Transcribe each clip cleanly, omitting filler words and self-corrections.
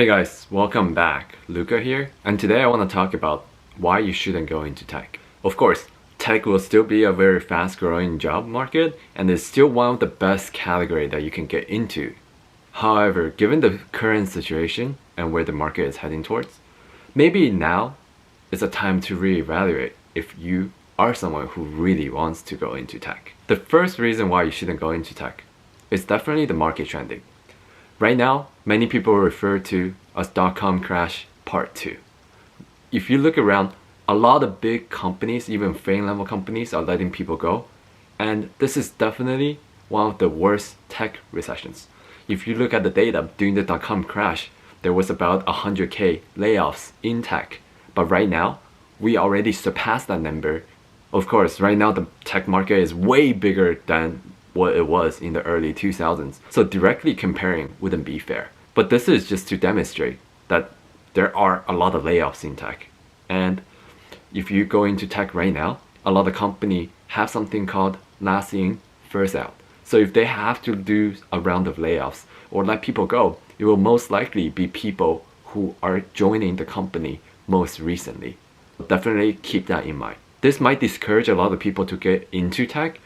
Hey guys, welcome back. Luca here, and today I want to talk about why you shouldn't go into tech. Of course, tech will still be a very fast-growing job market and is still one of the best category that you can get into. However, given the current situation and where the market is heading towards, maybe now is a time to reevaluate if you are someone who really wants to go into tech. The first reason why you shouldn't go into tech is definitely the market trending. Right now, many people refer to as dot-com crash part 2. If you look around, a lot of big companies, even fame-level companies, are letting people go. And this is definitely one of the worst tech recessions. If you look at the data, during the dot-com crash, there was about 100K layoffs in tech. But right now, we already surpassed that number. Of course, right now the tech market is way bigger than what it was in the early 2000s. So directly comparing wouldn't be fair. But this is just to demonstrate that there are a lot of layoffs in tech. And if you go into tech right now, a lot of companies have something called last in, first out. So if they have to do a round of layoffs or let people go, it will most likely be people who are joining the company most recently. Definitely keep that in mind. This might discourage a lot of people to get into tech.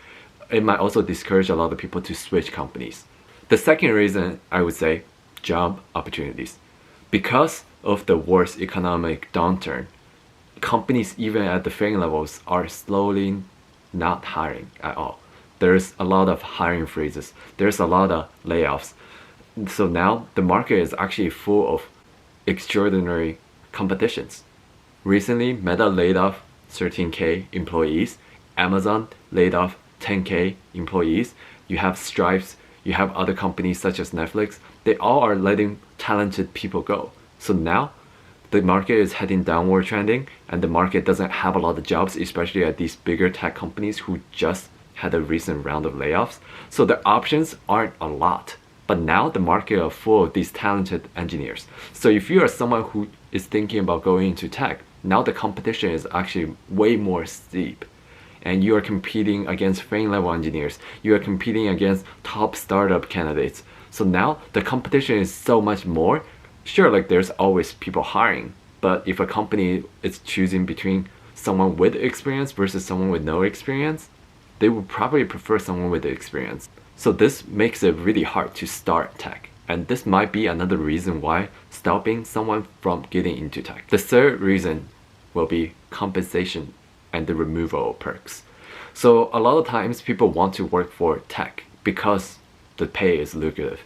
It might also discourage a lot of people to switch companies. The second reason, I would say, job opportunities. Because of the worst economic downturn, companies even at the fame levels are slowly not hiring at all. There's a lot of hiring freezes. There's a lot of layoffs. So now the market is actually full of extraordinary competitions. Recently, Meta laid off 13K employees. Amazon laid off 10K employees. You have Stripes, you have other companies such as Netflix. They all are letting talented people go. So now the market is heading downward trending and the market doesn't have a lot of jobs, especially at these bigger tech companies who just had a recent round of layoffs. So the options aren't a lot. But now the market is full of these talented engineers. So if you are someone who is thinking about going into tech, now the competition is actually way more steep. And you are competing against fame-level engineers. You are competing against top startup candidates. So now the competition is so much more. Sure, like there's always people hiring, but if a company is choosing between someone with experience versus someone with no experience, they would probably prefer someone with the experience. So this makes it really hard to start tech. And this might be another reason why stopping someone from getting into tech. The third reason will be compensation and the removal of perks. So a lot of times people want to work for tech because the pay is lucrative.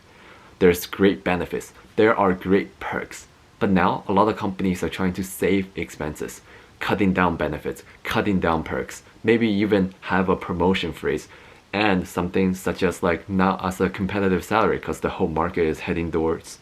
There's great benefits. There are great perks. But now a lot of companies are trying to save expenses, cutting down benefits, cutting down perks, maybe even have a promotion freeze and something such as like not as a competitive salary because the whole market is heading towards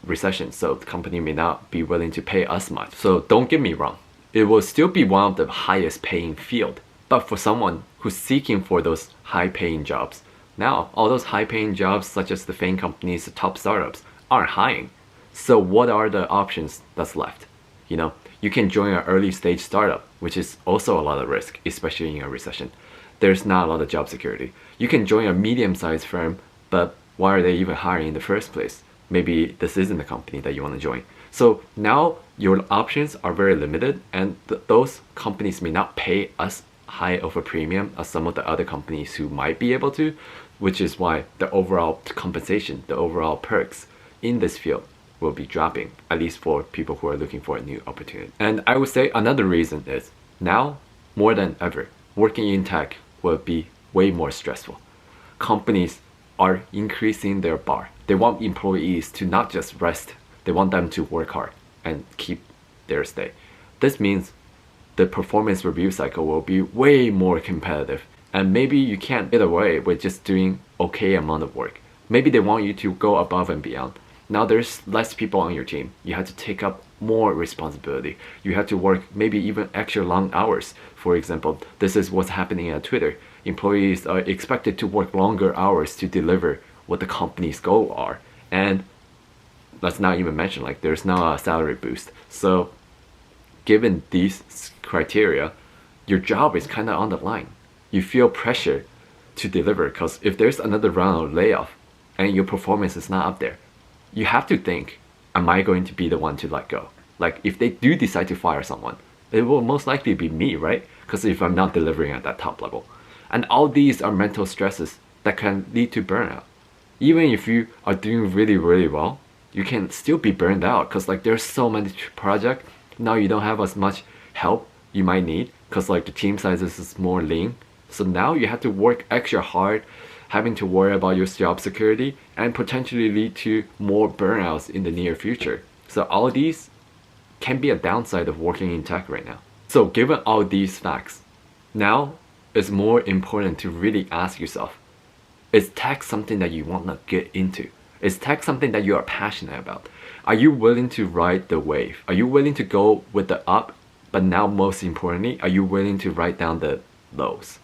recession. So the company may not be willing to pay as much. So don't get me wrong. It will still be one of the highest paying field. But for someone who's seeking for those high paying jobs, now all those high paying jobs such as the fame companies, the top startups aren't hiring. So what are the options that's left? You can join an early stage startup, which is also a lot of risk, especially in a recession. There's not a lot of job security. You can join a medium-sized firm, but why are they even hiring in the first place? Maybe this isn't the company that you want to join. So now your options are very limited and those companies may not pay as high of a premium as some of the other companies who might be able to, which is why the overall compensation, the overall perks in this field will be dropping, at least for people who are looking for a new opportunity. And I would say another reason is now more than ever, working in tech will be way more stressful. Companies are increasing their bar. They want employees to not just rest. They want them to work hard and keep their stay. This means the performance review cycle will be way more competitive. And maybe you can't get away with just doing okay amount of work. Maybe they want you to go above and beyond. Now there's less people on your team. You have to take up more responsibility. You have to work maybe even extra long hours. For example, this is what's happening at Twitter. Employees are expected to work longer hours to deliver what the company's goals are. And let's not even mention like there's now a salary boost. So given these criteria, your job is kind of on the line. You feel pressure to deliver because if there's another round of layoff and your performance is not up there, you have to think am I going to be the one to let go? Like if they do decide to fire someone, it will most likely be me, right? Because if I'm not delivering at that top level. And all these are mental stresses that can lead to burnout. Even if you are doing really, really well, you can still be burned out because like there's so many projects. Now you don't have as much help you might need because like the team sizes is more lean. So now you have to work extra hard, having to worry about your job security and potentially lead to more burnouts in the near future. So all of these can be a downside of working in tech right now. So given all these facts, now it's more important to really ask yourself, is tech something that you want to get into? Is tech something that you are passionate about? Are you willing to ride the wave? Are you willing to go with the up? But now most importantly, are you willing to write down the lows?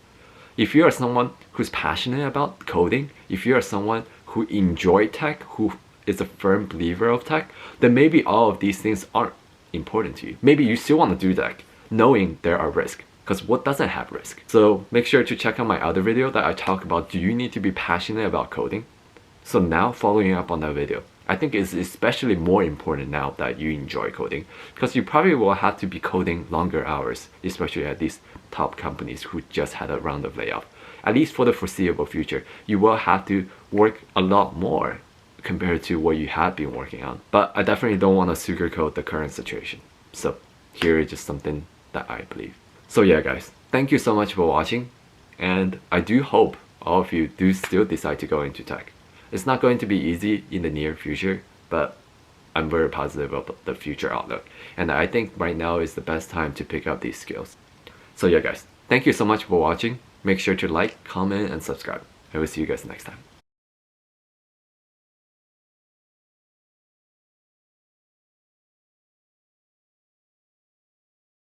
If you are someone who's passionate about coding, if you are someone who enjoy tech, who is a firm believer of tech, then maybe all of these things aren't important to you. Maybe you still want to do tech, knowing there are risks. Because what doesn't have risk? So make sure to check out my other video that I talk about, do you need to be passionate about coding? So now following up on that video, I think it's especially more important now that you enjoy coding, because you probably will have to be coding longer hours, especially at these top companies who just had a round of layoff. At least for the foreseeable future, you will have to work a lot more compared to what you have been working on. But I definitely don't want to sugarcoat the current situation. So here is just something that I believe. So yeah guys, thank you so much for watching, and I do hope all of you do still decide to go into tech. It's not going to be easy in the near future, but I'm very positive about the future outlook, and I think right now is the best time to pick up these skills. So yeah guys, thank you so much for watching. Make sure to like, comment, and subscribe. I will see you guys next time.